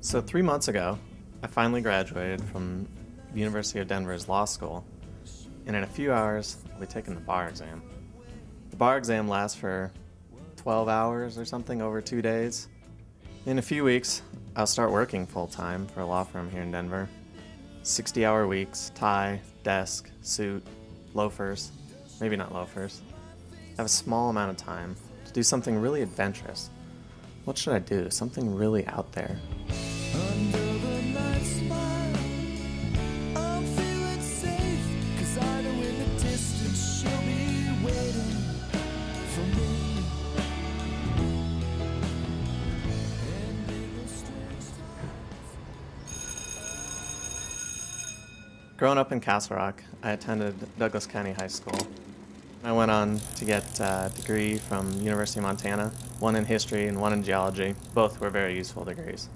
So 3 months ago, I finally graduated from the University of Denver's law school, and in a few hours, I'll be taking the bar exam. The bar exam lasts for 12 hours or something over 2 days. In a few weeks, I'll start working full-time for a law firm here in Denver. 60-hour weeks, tie, desk, suit, loafers, maybe not loafers. I have a small amount of time to do something really adventurous. What should I do? Something really out there. Under the night smile, I'm feeling safe, 'cause I know in the distance she'll be waiting for me. And in the strange times. Growing up in Castle Rock, I attended Douglas County High School. I went on to get a degree from University of Montana, one in history and one in geology. Both were very useful degrees.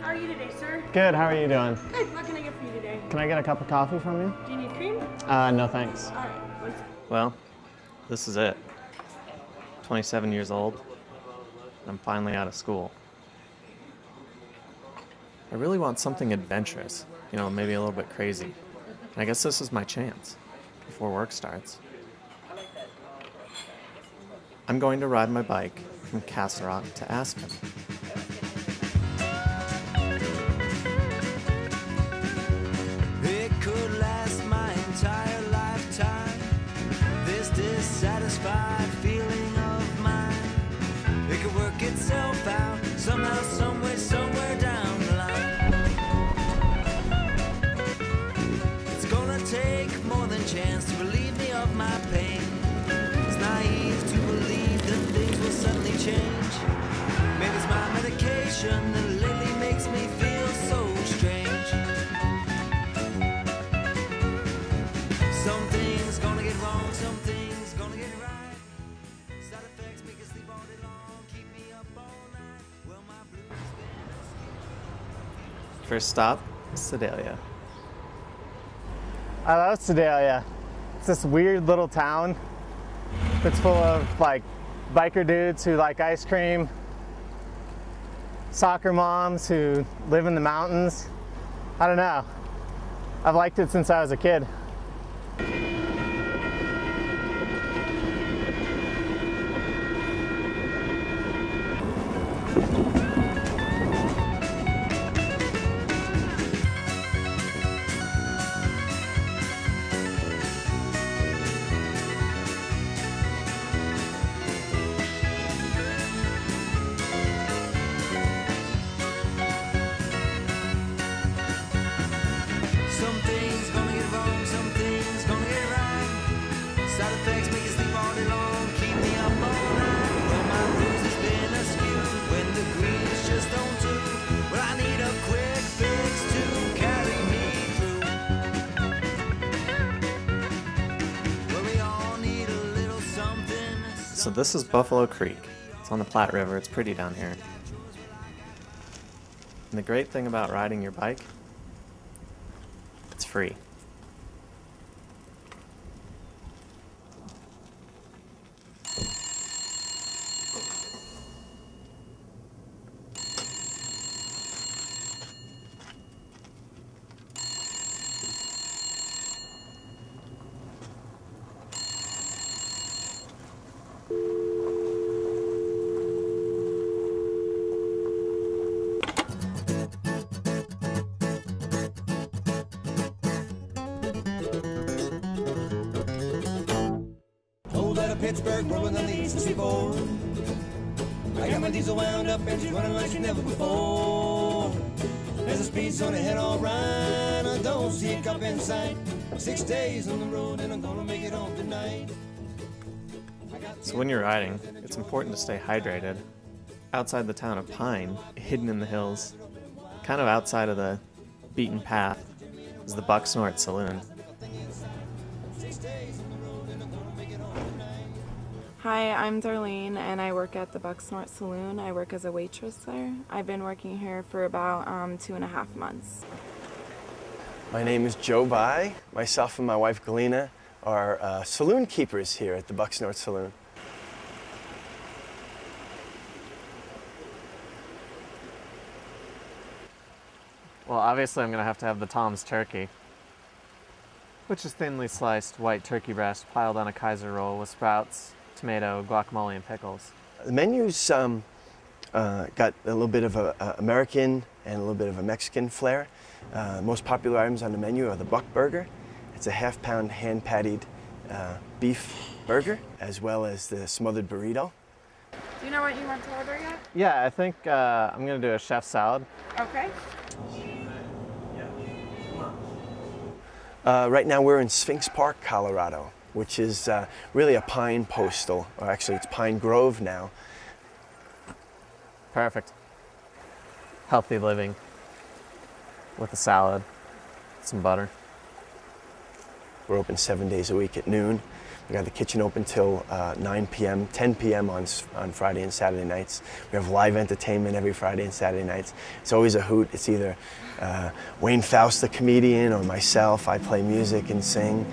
How are you today, sir? Good, how are you doing? Good. What can I get for you today? Can I get a cup of coffee from you? Do you need cream? No thanks. All right. Well, this is it. 27 years old, and I'm finally out of school. I really want something adventurous, you know, maybe a little bit crazy. And I guess this is my chance before work starts. I'm going to ride my bike from Castle Rock to Aspen. It could last my entire lifetime, this dissatisfied feeling of mine. It could work itself out somehow, someway, somewhere down the line. It's gonna take more than chance to relieve me of my pain. It's naive to believe that things will suddenly change. Maybe it's my medication that lately makes me feel so strange. Something's gonna get wrong, something's gonna get right. Side effects make us sleep all day long, keep me up all night. Well, my blues has been First stop, Sedalia. I love Sedalia. It's this weird little town that's full of like biker dudes who like ice cream, soccer moms who live in the mountains. I don't know. I've liked it since I was a kid. Something's gonna get wrong, something's gonna get right. Side effects make you sleep all day long, keep me up all night. Well, my blues has been askew when the greens just don't do. Well, I need a quick fix to carry me through. Well, we all need a little something. So this is Buffalo Creek. It's on the Platte River. It's pretty down here. And the great thing about riding your bike, it's free. Old out of Pittsburgh, rolling on the eastern seaboard. I got my diesel wound up, engine running like never before. There's a speed zone ahead, all right. I don't see a cop in sight. 6 days on the road, and I'm gonna make it home tonight. So when you're riding, it's important to stay hydrated. Outside the town of Pine, hidden in the hills, kind of outside of the beaten path, is the Bucksnort Saloon. Hi, I'm Darlene and I work at the Bucksnort Saloon. I work as a waitress there. I've been working here for about 2.5 months. My name is Joe Bai. Myself and my wife Galena are saloon keepers here at the Bucksnort Saloon. Well, obviously I'm gonna have to have the Tom's turkey, which is thinly sliced white turkey breast piled on a Kaiser roll with sprouts, tomato, guacamole, and pickles. The menu's got a little bit of a American and a little bit of a Mexican flair. Most popular items on the menu are the Buck Burger. It's a half-pound hand-pattied beef burger, as well as the smothered burrito. Do you know what you want to order yet? Yeah, I think I'm gonna do a chef salad. Okay. Right now we're in Sphinx Park, Colorado, which is really a pine postal, or actually it's Pine Grove now. Perfect. Healthy living with a salad, some butter. We're open 7 days a week at noon. We got the kitchen open till 9 p.m., 10 p.m. on Friday and Saturday nights. We have live entertainment every Friday and Saturday nights. It's always a hoot. It's either Wayne Faust, the comedian, or myself. I play music and sing.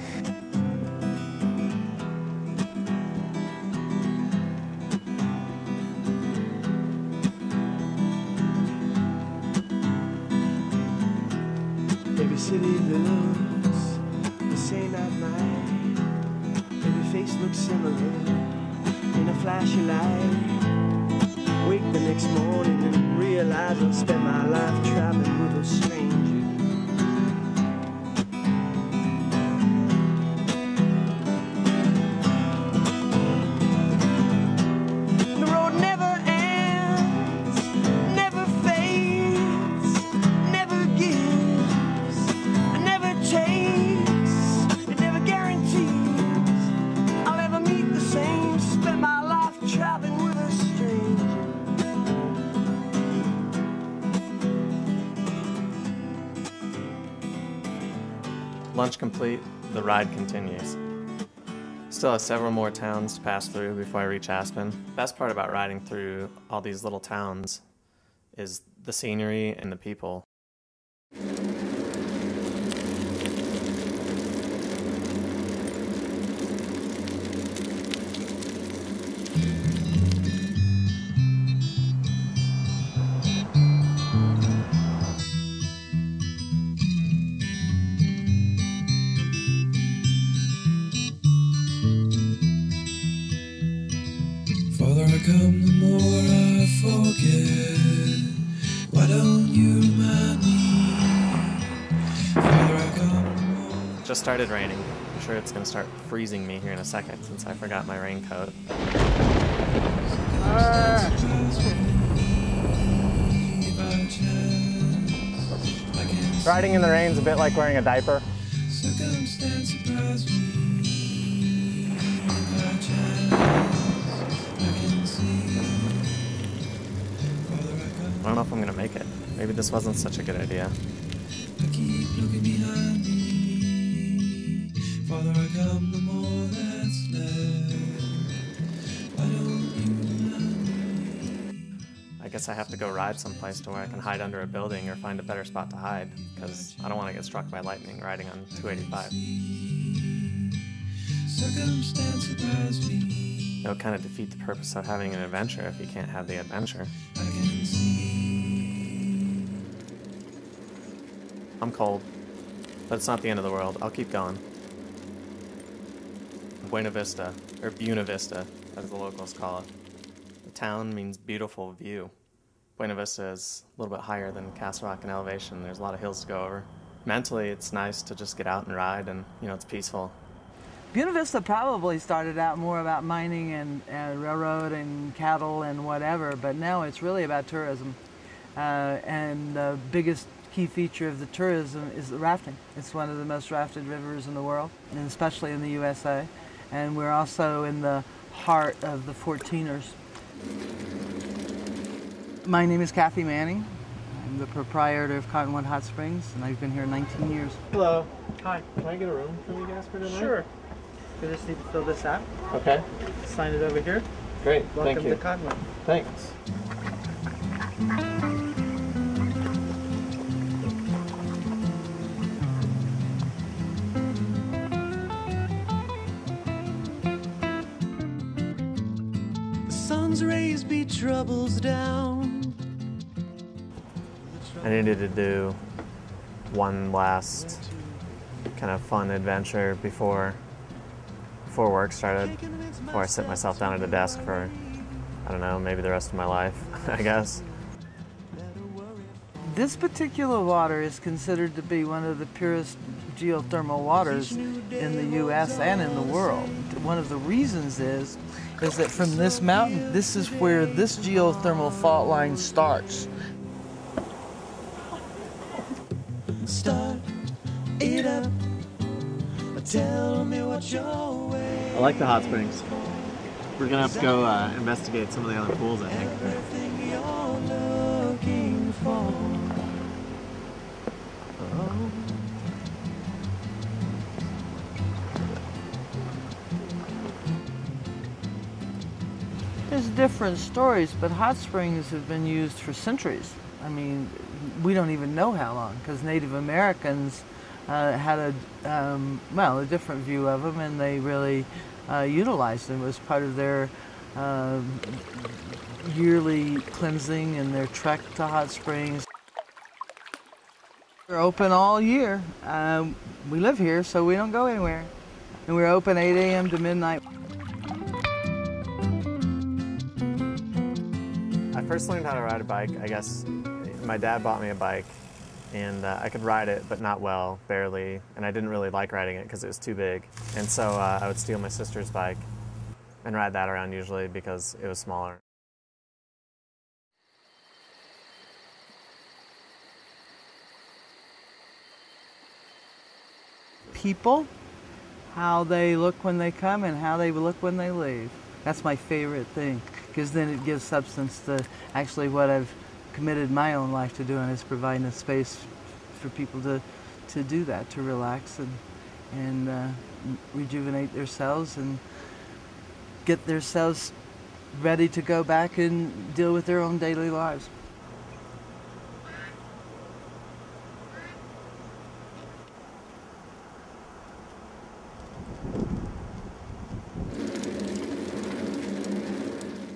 Every city looks the same at night. Every face looks similar in a flashing light. Wake the next morning and realize I've spent my life traveling with a stranger. The road never ends, never fades, never gives, never takes, it never guarantees I'll ever meet the same. Spend my life traveling with a stranger. Lunch complete, the ride continues. Still have several more towns to pass through before I reach Aspen. Best part about riding through all these little towns is the scenery and the people. Farther I come, the more I forget. Why don't you remind me? Farther I come, the more. Just started raining. I'm sure it's gonna start freezing me here in a second since I forgot my raincoat. Riding in the rain's a bit like wearing a diaper. Circumstance surprised me. By chance, I can see. Farther I come, I don't know if I'm gonna make it. Maybe this wasn't such a good idea. I keep looking behind me. Farther I come, the more that's left. Why don't you remind me? I guess I have to go ride someplace to where I can hide under a building or find a better spot to hide, because I don't want to get struck by lightning riding on 285. Circumstance surprised me. It would kind of defeat the purpose of having an adventure if you can't have the adventure. I can see. I'm cold, but it's not the end of the world. I'll keep going. Buena Vista, or Buena Vista, as the locals call it. The town means beautiful view. Buena Vista is a little bit higher than Castle Rock in elevation. There's a lot of hills to go over. Mentally, it's nice to just get out and ride, and it's peaceful. Buena Vista probably started out more about mining and railroad and cattle and whatever, but now it's really about tourism. And the biggest key feature of the tourism is the rafting. It's one of the most rafted rivers in the world, and especially in the USA. And we're also in the heart of the 14ers. My name is Kathy Manning. I'm the proprietor of Cottonwood Hot Springs, and I've been here 19 years. Hello. Hi. Can I get a room from you guys for tonight? Sure. You just need to fill this out. Okay. Sign it over here. Great. Welcome Thank you. to Conway. Thanks. The sun's rays beat troubles down. I needed to do one last kind of fun adventure before work started, before I sit myself down at a desk for, I don't know, maybe the rest of my life, I guess. This particular water is considered to be one of the purest geothermal waters in the U.S. and in the world. One of the reasons is that from this mountain, this is where this geothermal fault line starts. Start it up. Tell me what your way. I like the hot springs. We're gonna have to go investigate some of the other pools, I think. Everything you're looking for. Oh. There's different stories, but hot springs have been used for centuries. I mean, we don't even know how long, because Native Americans had a different view of them, and they really utilized them as part of their yearly cleansing and their trek to hot springs. We're open all year. We live here, so we don't go anywhere. And we're open 8 a.m. to midnight. I first learned how to ride a bike, I guess. My dad bought me a bike, and I could ride it, but not well, barely. And I didn't really like riding it because it was too big. And so I would steal my sister's bike and ride that around usually because it was smaller. People, how they look when they come and how they look when they leave. That's my favorite thing, because then it gives substance to actually what I've committed my own life to doing, is providing a space for people to do that, to relax and rejuvenate themselves and get themselves ready to go back and deal with their own daily lives.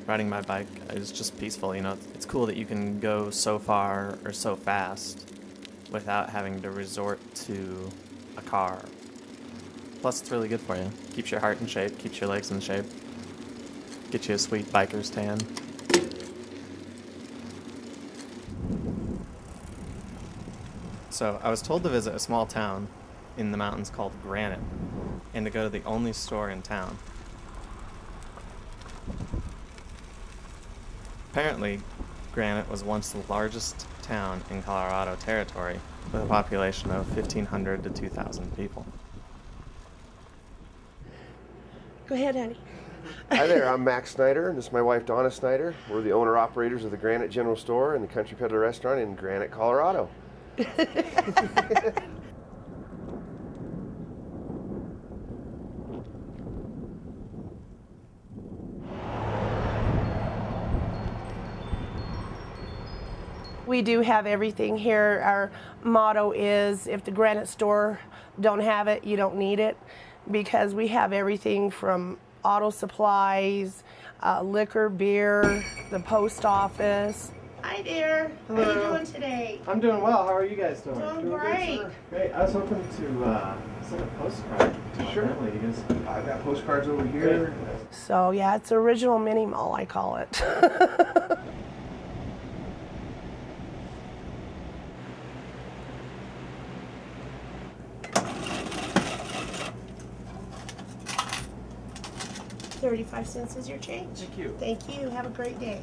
Riding my bike is just peaceful, you know. It's cool that you can go so far or so fast without having to resort to a car. Plus, it's really good for you. Keeps your heart in shape, keeps your legs in shape, gets you a sweet biker's tan. So, I was told to visit a small town in the mountains called Granite, and to go to the only store in town. Apparently, Granite was once the largest town in Colorado Territory, with a population of 1,500 to 2,000 people. Go ahead, honey. Hi there, I'm Max Snyder, and this is my wife Donna Snyder. We're the owner-operators of the Granite General Store and the Country Peddler Restaurant in Granite, Colorado. 'We do have everything here. Our motto is, if the Granite Store don't have it, you don't need it, because we have everything from auto supplies, liquor, beer, the post office. Hi there. Hello. How are you doing today? I'm doing well. How are you guys doing? Doing great. Great. I was hoping to send a postcard. Sure. You guys. I've got postcards over here. So yeah, it's original mini mall, I call it. $0.35 is your change. Thank you. Thank you. Have a great day.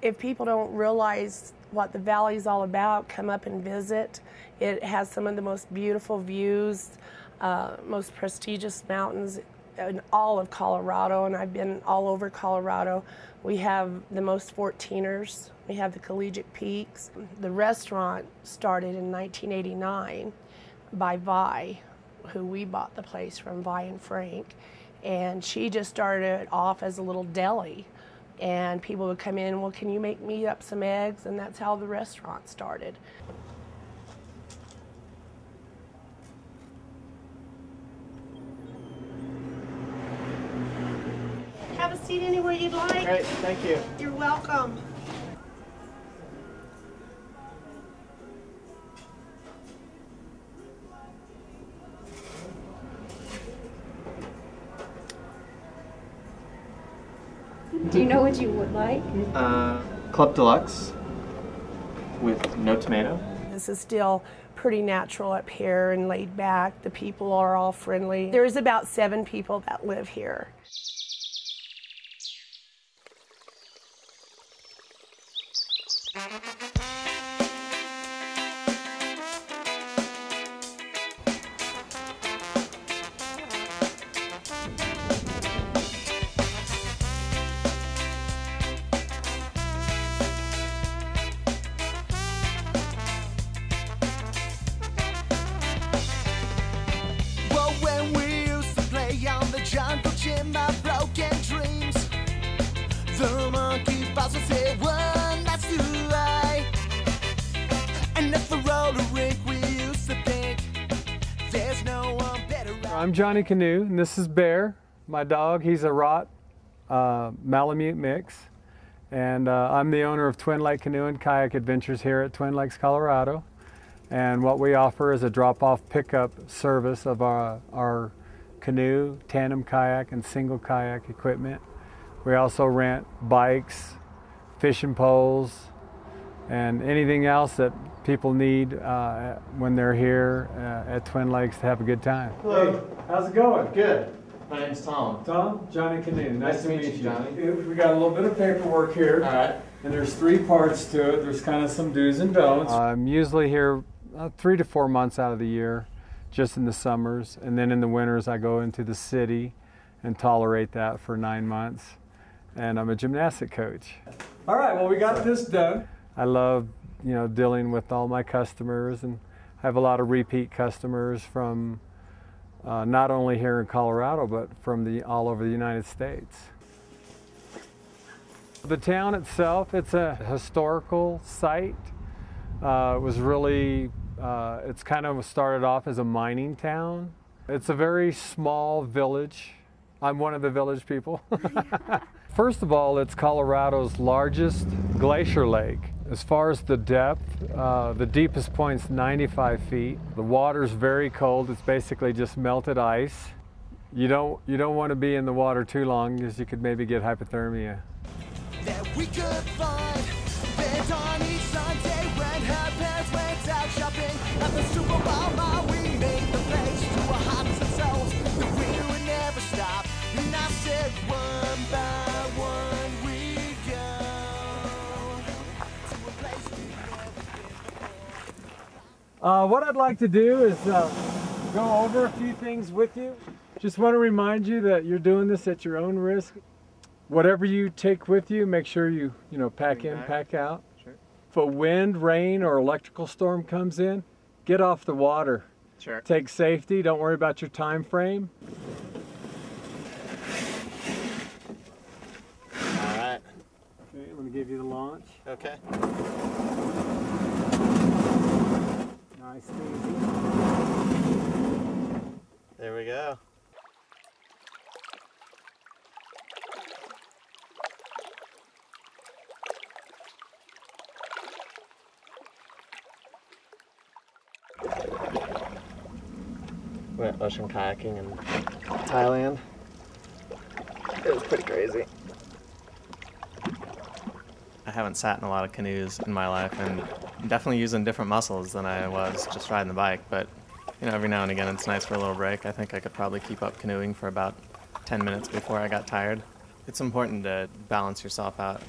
If people don't realize what the valley's all about, come up and visit. It has some of the most beautiful views, most prestigious mountains in all of Colorado, and I've been all over Colorado. We have the most 14ers. We have the Collegiate Peaks. The restaurant started in 1989 by Vi, who we bought the place from, Vi and Frank. And she just started off as a little deli. And people would come in, well, can you make me up some eggs? And that's how the restaurant started. Have a seat anywhere you'd like. Great, thank you. You're welcome. Do you know what you would like? Club Deluxe with no tomato. This is still pretty natural up here and laid back. The people are all friendly. There's about 7 people that live here. Well, when we used to play on the jungle gym, my broken dreams, the monkey boss would say, one, that's too high. And at the roller rink, we used to think, there's no one better. I'm Johnny Canoe, and this is Bear, my dog. He's a Rot Malamute mix. And I'm the owner of Twin Lake Canoe and Kayak Adventures here at Twin Lakes, Colorado. And what we offer is a drop-off pickup service of our canoe, tandem kayak, and single kayak equipment. We also rent bikes, fishing poles, and anything else that people need when they're here at Twin Lakes to have a good time. Hello. Hey, how's it going? Good. My name's Tom. Tom? Johnny Canoe. Nice to meet you, Johnny. We got a little bit of paperwork here. All right. And there's 3 parts to it. There's kind of some do's and don'ts. I'm usually here 3 to 4 months out of the year, just in the summers. And then in the winters, I go into the city and tolerate that for 9 months. And I'm a gymnastic coach. All right, well, we got this done. I love, dealing with all my customers, and I have a lot of repeat customers from not only here in Colorado, but from all over the United States. The town itself, it's a historical site. It was really, it's kind of started off as a mining town. It's a very small village. I'm one of the village people. First of all, it's Colorado's largest glacier lake. As far as the depth, the deepest point's 95 feet. The water's very cold. It's basically just melted ice. You don't want to be in the water too long because you could maybe get hypothermia. That we could find bed on each Sunday when her parents went out shopping at the Super Bowl. We made the pledge to our hearts and souls that we would never stop. And I said, one by one we go to a place we never been. What I'd like to do is go over a few things with you. Just want to remind you that you're doing this at your own risk. Whatever you take with you, make sure you pack in, pack out. Sure. If a wind, rain, or electrical storm comes in, get off the water. Sure. Take safety. Don't worry about your time frame. All right. Okay, I'm going to give you the launch. Okay. Nice and easy. There we go. Went ocean kayaking in Thailand. It was pretty crazy. I haven't sat in a lot of canoes in my life, and I'm definitely using different muscles than I was just riding the bike, but every now and again it's nice for a little break. I think I could probably keep up canoeing for about 10 minutes before I got tired. It's important to balance yourself out.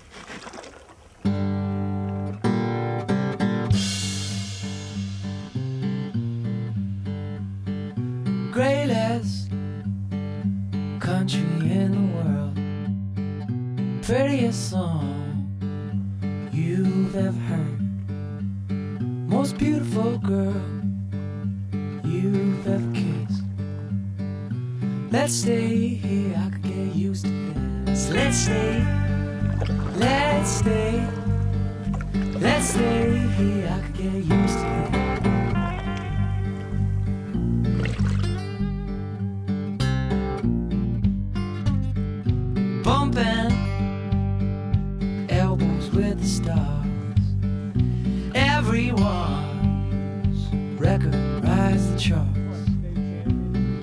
Greatest country in the world, prettiest song you've ever heard, most beautiful girl you've ever kissed. Let's stay here, I could get used to this. Let's stay, let's stay, let's stay here, I could get used to this. Bumping elbows with the stars, everyone's record rise the charts.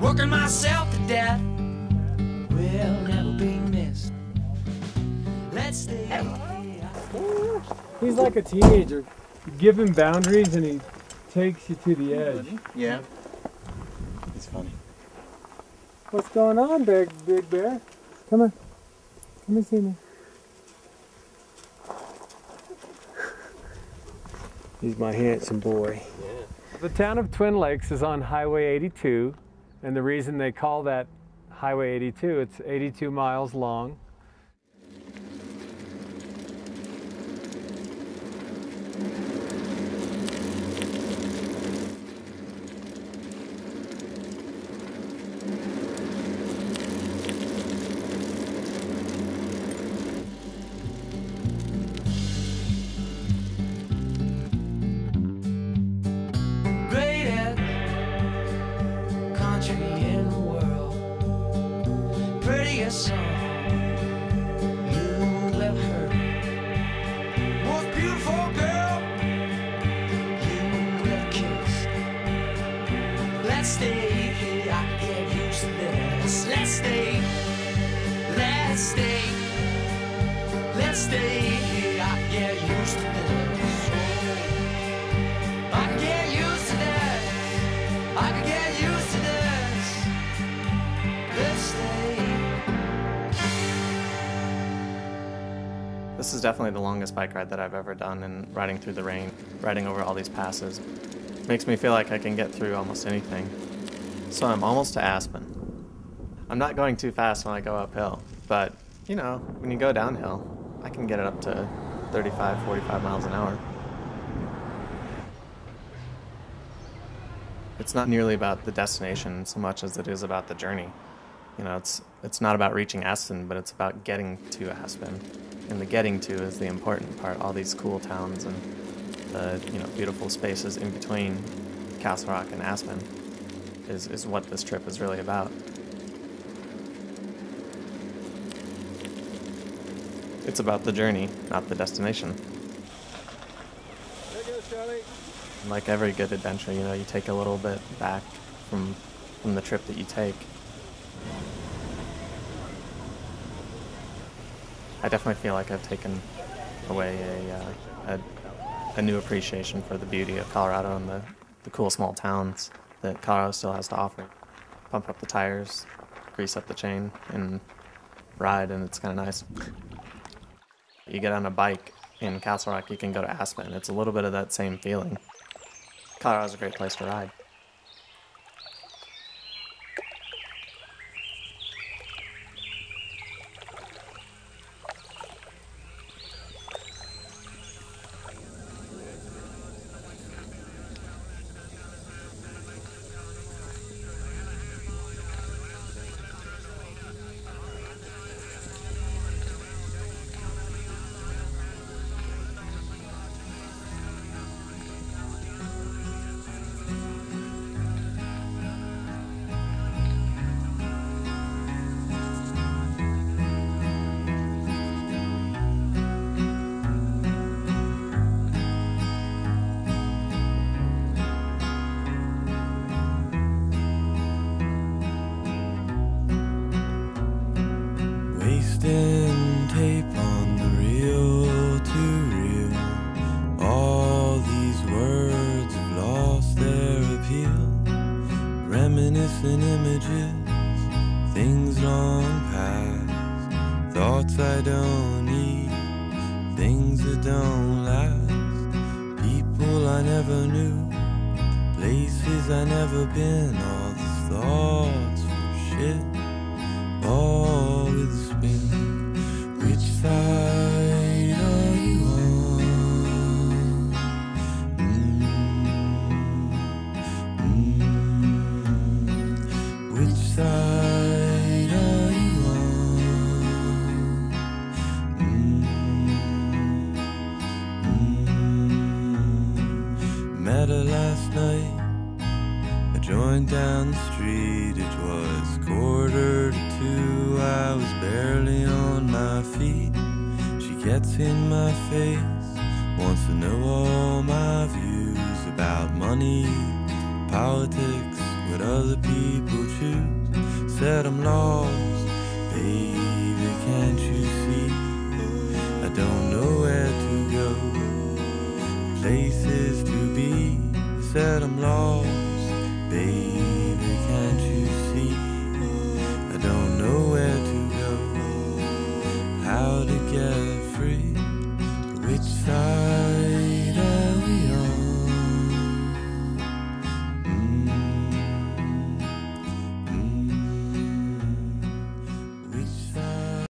Working myself to death will never be missed. Let's stay. He's like a teenager. You give him boundaries and he takes you to the edge. Yeah. It's funny. What's going on, Big Bear? Come on. Come and see me. He's my handsome boy. The town of Twin Lakes is on Highway 82, and the reason they call that Highway 82, it's 82 miles long. This is definitely the longest bike ride that I've ever done, and riding through the rain, riding over all these passes, makes me feel like I can get through almost anything. So I'm almost to Aspen. I'm not going too fast when I go uphill, but you know, when you go downhill, I can get it up to 35, 45 miles an hour. It's not nearly about the destination so much as it is about the journey. You know, it's not about reaching Aspen, but it's about getting to Aspen. And the getting to is the important part. All these cool towns and the beautiful spaces in between Castle Rock and Aspen is what this trip is really about. It's about the journey, not the destination. There goes Charlie. Like every good adventure, you take a little bit back from the trip that you take. I definitely feel like I've taken away a new appreciation for the beauty of Colorado and the cool small towns that Colorado still has to offer. Pump up the tires, grease up the chain, and ride, and it's kind of nice. You get on a bike in Castle Rock, you can go to Aspen. It's a little bit of that same feeling. Colorado's a great place to ride. Wasting tape on the reel-to-reel. All these words have lost their appeal. Reminiscent images, things long past. Thoughts I don't need, things that don't last. People I never knew, places I never been. All these thoughts for shit, all with a spin. Which side are you on? joint down the street. It was 1:45. I was barely on my feet. She gets in my face, wants to know all my views about money, politics, what other people choose. Said I'm lost, baby, can't you see? I don't know where to go, places to be. Said I'm lost, baby.